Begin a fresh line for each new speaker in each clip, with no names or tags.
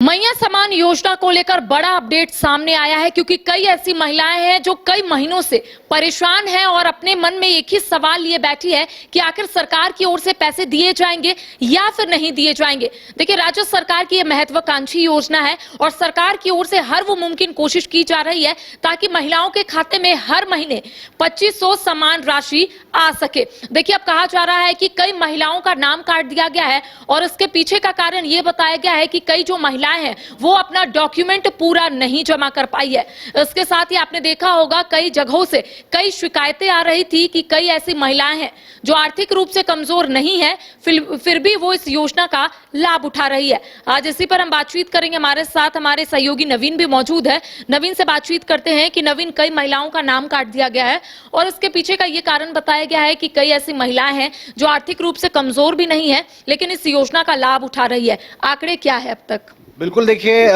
मैया समान योजना को लेकर बड़ा अपडेट सामने आया है क्योंकि कई ऐसी महिलाएं हैं जो कई महीनों से परेशान हैं और अपने मन में एक ही सवाल लिए बैठी है कि आखिर सरकार की ओर से पैसे दिए जाएंगे या फिर नहीं दिए जाएंगे। देखिए, राज्य सरकार की यह महत्वाकांक्षी योजना है और सरकार की ओर से हर वो मुमकिन कोशिश की जा रही है ताकि महिलाओं के खाते में हर महीने 2500 समान राशि आ सके। देखिए, अब कहा जा रहा है कि कई महिलाओं का नाम काट दिया गया है और इसके पीछे का कारण यह बताया गया है कि कई जो महिलाएं हैं वो अपना डॉक्यूमेंट पूरा नहीं जमा कर पाई है। इसके साथ ही आपने देखा होगा कई जगहों से कई शिकायतें आ रही थी कि कई ऐसी महिलाएं हैं जो आर्थिक रूप से कमजोर नहीं है फिर भी वो इस योजना का लाभ उठा रही है। आज इसी पर हम बातचीत करेंगे। हमारे साथ हमारे सहयोगी नवीन भी मौजूद है। नवीन से बातचीत करते हैं कि नवीन, कई महिलाओं का नाम काट दिया गया है और इसके पीछे का ये कारण बताया गया है कि कई ऐसी महिलाएं हैं जो आर्थिक रूप से कमजोर भी नहीं है लेकिन इस योजना का लाभ उठा रही है। आंकड़े क्या है अब तक?
बिल्कुल, देखिए,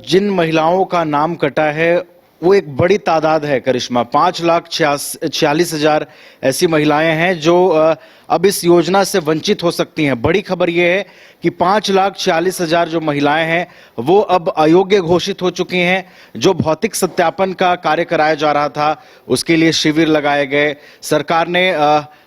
जिन महिलाओं का नाम कटा है वो एक बड़ी तादाद है करिश्मा। 5,46,000 ऐसी महिलाएं हैं जो अब इस योजना से वंचित हो सकती हैं। बड़ी खबर यह है कि 5,46,000 जो महिलाएं हैं वो अब अयोग्य घोषित हो चुकी हैं। जो भौतिक सत्यापन का कार्य कराया जा रहा था उसके लिए शिविर लगाए गए। सरकार ने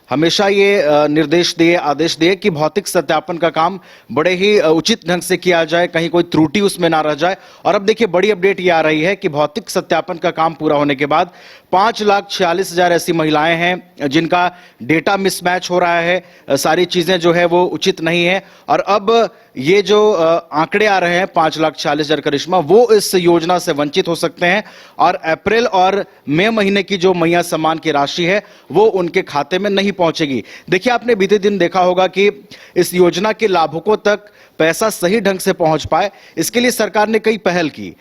हमेशा ये निर्देश दिए, आदेश दिए कि भौतिक सत्यापन का काम बड़े ही उचित ढंग से किया जाए, कहीं कोई त्रुटि उसमें ना रह जाए। और अब देखिए, बड़ी अपडेट ये आ रही है कि भौतिक सत्यापन का काम पूरा होने के बाद 5,46,000 ऐसी महिलाएं हैं जिनका डेटा मिसमैच हो रहा है, सारी चीजें जो है वो उचित नहीं है। और अब ये जो आंकड़े आ रहे हैं 5,46,000 करिश्मा, वो इस योजना से वंचित हो सकते हैं और अप्रैल और मई महीने की जो मैया सम्मान की राशि है वो उनके खाते में नहीं पहुंचेगी। देखिए, आपने बीते दिन देखा होगा कि इस योजना के लाभुकों तक पैसा सही ढंग से पहुंच पाए, इसके लिए सरकार ने कई पहल की।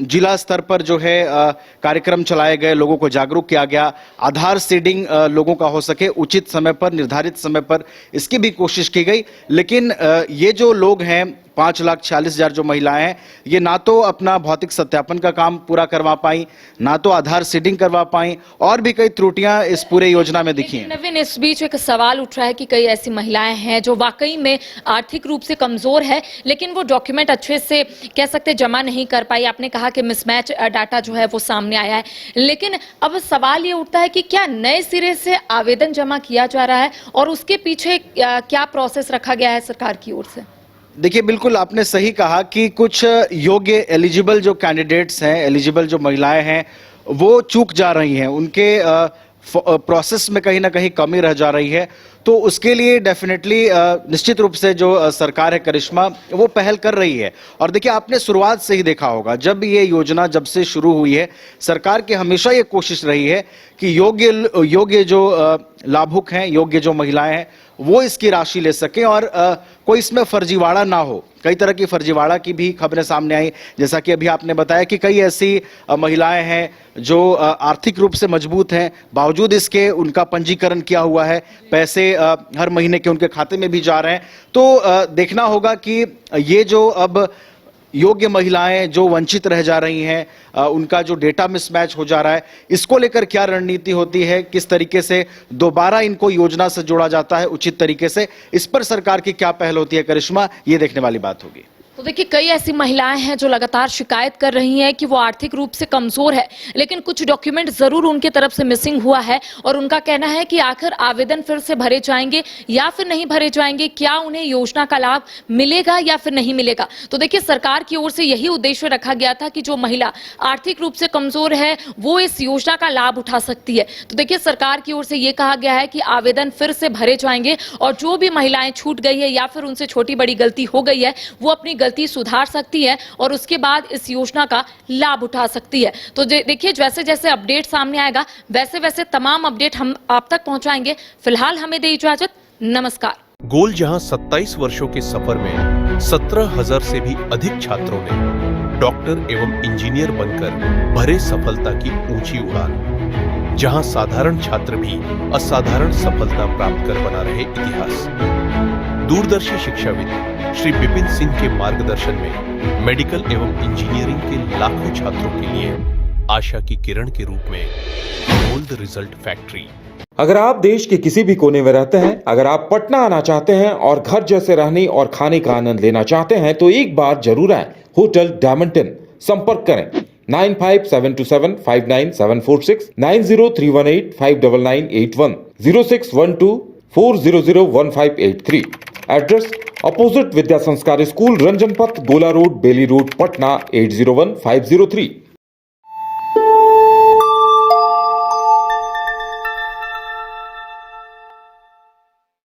जिला स्तर पर जो है कार्यक्रम चलाए गए, लोगों को जागरूक किया गया। आधार सीडिंग लोगों का हो सके उचित समय पर, निर्धारित समय पर, इसकी भी कोशिश की गई। लेकिन ये जो लोग हैं 5,46,000 जो महिलाएं हैं, ये ना तो अपना भौतिक सत्यापन का काम पूरा करवा पाई, ना तो आधार सीडिंग करवा पाई, और भी कई त्रुटियां इस पूरे योजना में दिखी हैं।
नवीन, इस बीच एक सवाल उठ रहा है कि कई ऐसी महिलाएं हैं जो वाकई में आर्थिक रूप से कमजोर है लेकिन वो डॉक्यूमेंट अच्छे से कह सकते जमा नहीं कर पाई। आपने कहा कि मिसमैच डाटा जो है वो सामने आया है, लेकिन अब सवाल ये उठता है कि क्या नए सिरे से आवेदन जमा किया जा रहा है और उसके पीछे क्या प्रोसेस रखा गया है सरकार की ओर से?
देखिए, बिल्कुल आपने सही कहा कि कुछ योग्य एलिजिबल जो कैंडिडेट्स हैं, एलिजिबल जो महिलाएं हैं, वो चूक जा रही हैं। उनके प्रोसेस में कहीं ना कहीं कमी रह जा रही है। तो उसके लिए डेफिनेटली निश्चित रूप से जो सरकार है करिश्मा, वो पहल कर रही है। और देखिए, आपने शुरुआत से ही देखा होगा, जब ये योजना जब से शुरू हुई है, सरकार की हमेशा ये कोशिश रही है कि योग्य जो लाभुक हैं, योग्य जो महिलाएं हैं, वो इसकी राशि ले सकें और कोई इसमें फर्जीवाड़ा ना हो। कई तरह की फर्जीवाड़ा की भी खबरें सामने आई, जैसा कि अभी आपने बताया कि कई ऐसी महिलाएं हैं जो आर्थिक रूप से मजबूत हैं, बावजूद इसके उनका पंजीकरण किया हुआ है, पैसे हर महीने के उनके खाते में भी जा रहे हैं। तो देखना होगा कि ये जो अब योग्य महिलाएं जो वंचित रह जा रही हैं, उनका जो डेटा मिसमैच हो जा रहा है, इसको लेकर क्या रणनीति होती है, किस तरीके से दोबारा इनको योजना से जोड़ा जाता है उचित तरीके से, इस पर सरकार की क्या पहल होती है करिश्मा, ये देखने वाली बात होगी।
तो देखिए, कई ऐसी महिलाएं हैं जो लगातार शिकायत कर रही हैं कि वो आर्थिक रूप से कमजोर है लेकिन कुछ डॉक्यूमेंट जरूर उनके तरफ से मिसिंग हुआ है और उनका कहना है कि आखिर आवेदन फिर से भरे जाएंगे या फिर नहीं भरे जाएंगे, क्या उन्हें योजना का लाभ मिलेगा या फिर नहीं मिलेगा। तो देखिए, सरकार की ओर से यही उद्देश्य रखा गया था कि जो महिला आर्थिक रूप से कमजोर है वो इस योजना का लाभ उठा सकती है। तो देखिए, सरकार की ओर से ये कहा गया है कि आवेदन फिर से भरे जाएंगे और जो भी महिलाएं छूट गई है या फिर उनसे छोटी बड़ी गलती हो गई है वो अपनी गलती सुधार सकती है और उसके बाद इस योजना का लाभ उठा सकती है। तो देखिए, जैसे जैसे अपडेट सामने आएगा वैसे वैसे तमाम अपडेट हम आप तक पहुंचाएंगे। फिलहाल हमें दे इजाजत। नमस्कार।
गोल जहां 27 वर्षों के सफर में 17,000 से भी अधिक छात्रों ने डॉक्टर एवं इंजीनियर बनकर भरे सफलता की ऊंची उड़ान, जहां साधारण छात्र भी असाधारण सफलता प्राप्त कर बना रहे इतिहास। दूरदर्शी शिक्षाविद श्री विपिन सिंह के मार्गदर्शन में मेडिकल एवं इंजीनियरिंग के लाखों छात्रों के लिए आशा की किरण के रूप में गोल्ड रिजल्ट फैक्ट्री।
अगर आप देश के किसी भी कोने में रहते हैं, अगर आप पटना आना चाहते हैं और घर जैसे रहने और खाने का आनंद लेना चाहते हैं तो एक बार जरूर आए होटल डायमंटन। संपर्क करें 9572759746, 9031859981, 0612400153। एड्रेस अपोजिट विद्या संस्कार स्कूल, रंजन पथ, गोला रोड, बेली रोड, पटना 801503।